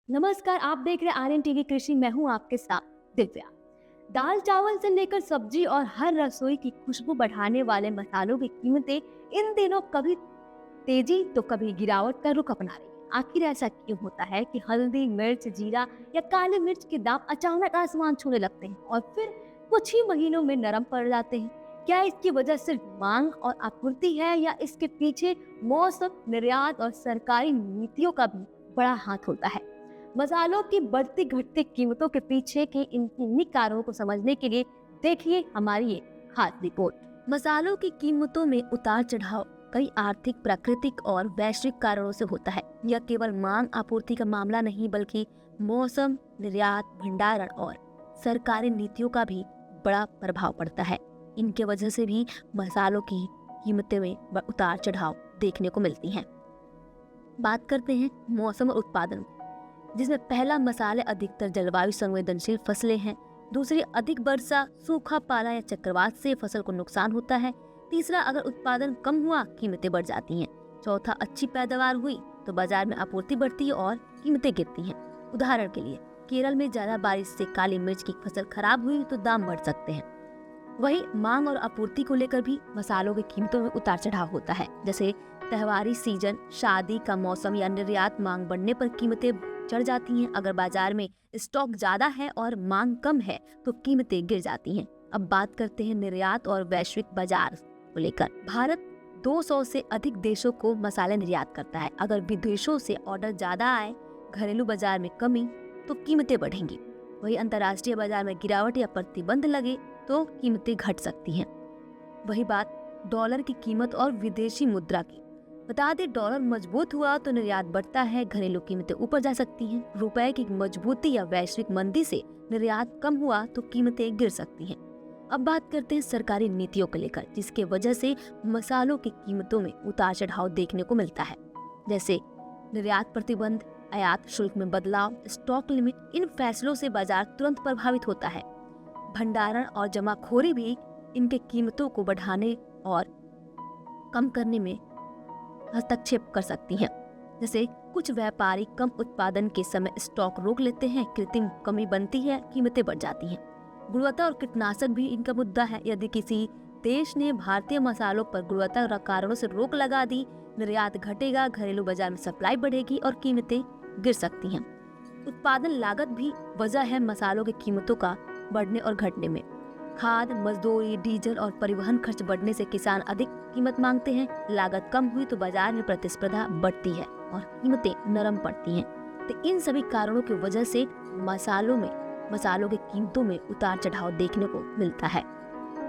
नमस्कार, आप देख रहे हैं आर्यन टीवी कृषि। मैं हूं आपके साथ दिव्या। दाल चावल से लेकर सब्जी और हर रसोई की खुशबू बढ़ाने वाले मसालों की कीमतें इन दिनों कभी तेजी तो कभी गिरावट का रुख अपना रही है। आखिर ऐसा क्यों होता है कि हल्दी, मिर्च, जीरा या काली मिर्च के दाम अचानक आसमान छूने लगते हैं और फिर कुछ ही महीनों में नरम पड़ जाते हैं? क्या इसकी वजह सिर्फ मांग और आपूर्ति है या इसके पीछे मौसम, निर्यात और सरकारी नीतियों का भी बड़ा हाथ होता है? मसालों की बढ़ती घटती कीमतों के पीछे के इन इन्हीं कारणों को समझने के लिए देखिए हमारी ये खास रिपोर्ट। मसालों की कीमतों में उतार चढ़ाव कई आर्थिक, प्राकृतिक और वैश्विक कारणों से होता है। यह केवल मांग आपूर्ति का मामला नहीं बल्कि मौसम, निर्यात, भंडारण और सरकारी नीतियों का भी बड़ा प्रभाव पड़ता है। इनके वजह से भी मसालों की कीमतों में उतार चढ़ाव देखने को मिलती हैं। बात करते हैं मौसम और उत्पादन, जिसमें पहला मसाले अधिकतर जलवायु संवेदनशील फसलें हैं। दूसरी, अधिक वर्षा, सूखा, पाला या चक्रवात से फसल को नुकसान होता है। तीसरा, अगर उत्पादन कम हुआ कीमतें बढ़ जाती हैं। चौथा, अच्छी पैदावार हुई तो बाजार में आपूर्ति बढ़ती है और कीमतें गिरती हैं। उदाहरण के लिए केरल में ज्यादा बारिश से काली मिर्च की फसल खराब हुई तो दाम बढ़ सकते हैं। वहीं मांग और आपूर्ति को लेकर भी मसालों की कीमतों में उतार चढ़ाव होता है। जैसे त्योहारी सीजन, शादी का मौसम या निर्यात मांग बढ़ने पर कीमतें चढ़ जाती हैं। अगर बाजार में स्टॉक ज्यादा है और मांग कम है तो कीमतें गिर जाती हैं। अब बात करते हैं निर्यात और वैश्विक बाजार को लेकर। भारत 200 से अधिक देशों को मसाले निर्यात करता है। अगर विदेशों से ऑर्डर ज्यादा आए, घरेलू बाजार में कमी, तो कीमतें बढ़ेंगी। वही अंतर्राष्ट्रीय बाजार में गिरावट या प्रतिबंध लगे तो कीमतें घट सकती हैं। वही बात डॉलर की कीमत और विदेशी मुद्रा की। बता दें, डॉलर मजबूत हुआ तो निर्यात बढ़ता है, घरेलू कीमतें ऊपर जा सकती हैं। रुपए की मजबूती या वैश्विक मंदी से निर्यात कम हुआ तो कीमतें गिर सकती हैं। अब बात करते हैं सरकारी नीतियों को लेकर, जिसके वजह से मसालों की कीमतों में उतार चढ़ाव देखने को मिलता है। जैसे निर्यात प्रतिबंध, आयात शुल्क में बदलाव, स्टॉक लिमिट, इन फैसलों से बाजार तुरंत प्रभावित होता है। भंडारण और जमाखोरी भी इनके कीमतों को बढ़ाने और कम करने में हस्तक्षेप कर सकती हैं। जैसे कुछ व्यापारी कम उत्पादन के समय स्टॉक रोक लेते हैं, कृत्रिम कमी बनती है, कीमतें बढ़ जाती हैं। गुणवत्ता और कीटनाशक भी इनका मुद्दा है। यदि किसी देश ने भारतीय मसालों पर गुणवत्ता कारणों से रोक लगा दी, निर्यात घटेगा, घरेलू बाजार में सप्लाई बढ़ेगी और कीमतें गिर सकती हैं। उत्पादन लागत भी वजह है मसालों की कीमतों का बढ़ने और घटने में। खाद, मजदूरी, डीजल और परिवहन खर्च बढ़ने से किसान अधिक कीमत मांगते हैं। लागत कम हुई तो बाजार में प्रतिस्पर्धा बढ़ती है और कीमतें नरम पड़ती हैं। तो इन सभी कारणों की वजह से मसालों की कीमतों में उतार चढ़ाव देखने को मिलता है।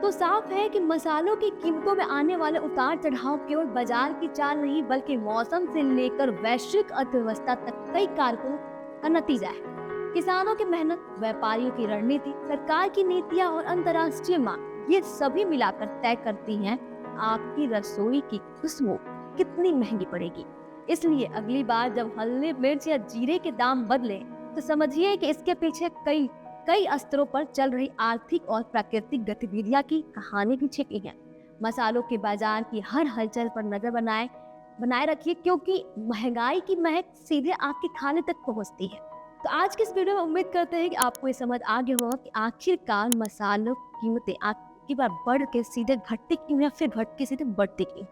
तो साफ है कि मसालों की कीमतों में आने वाले उतार चढ़ाव केवल बाजार की चाल नहीं बल्कि मौसम से लेकर वैश्विक अर्थव्यवस्था तक कई कारकों का नतीजा है। किसानों की मेहनत, व्यापारियों की रणनीति, सरकार की नीतियां और अंतर्राष्ट्रीय मांग, ये सभी मिलाकर तय करती हैं आपकी रसोई की खुशबू कितनी महंगी पड़ेगी। इसलिए अगली बार जब हल्दी, मिर्च या जीरे के दाम बदले तो समझिए कि इसके पीछे कई स्तरों पर चल रही आर्थिक और प्राकृतिक गतिविधियां की कहानी भी छिपी है। मसालों के बाजार की हर हलचल पर नजर बनाए रखिए, क्योंकि महंगाई की महक सीधे आपके खाने तक पहुंचती है। तो आज की इस वीडियो में उम्मीद करते हैं कि आपको ये समझ आ गया होगा कि आखिरकार मसालों की कीमतें आपकी बार बढ़ के सीधे घटती क्यों या फिर घट के सीधे बढ़ती क्यों।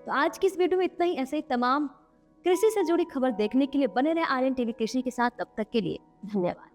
तो आज की इस वीडियो में इतना ही। ऐसे ही तमाम कृषि से जुड़ी खबर देखने के लिए बने रहे आर्यन टीवी कृषि के साथ। तब तक के लिए धन्यवाद।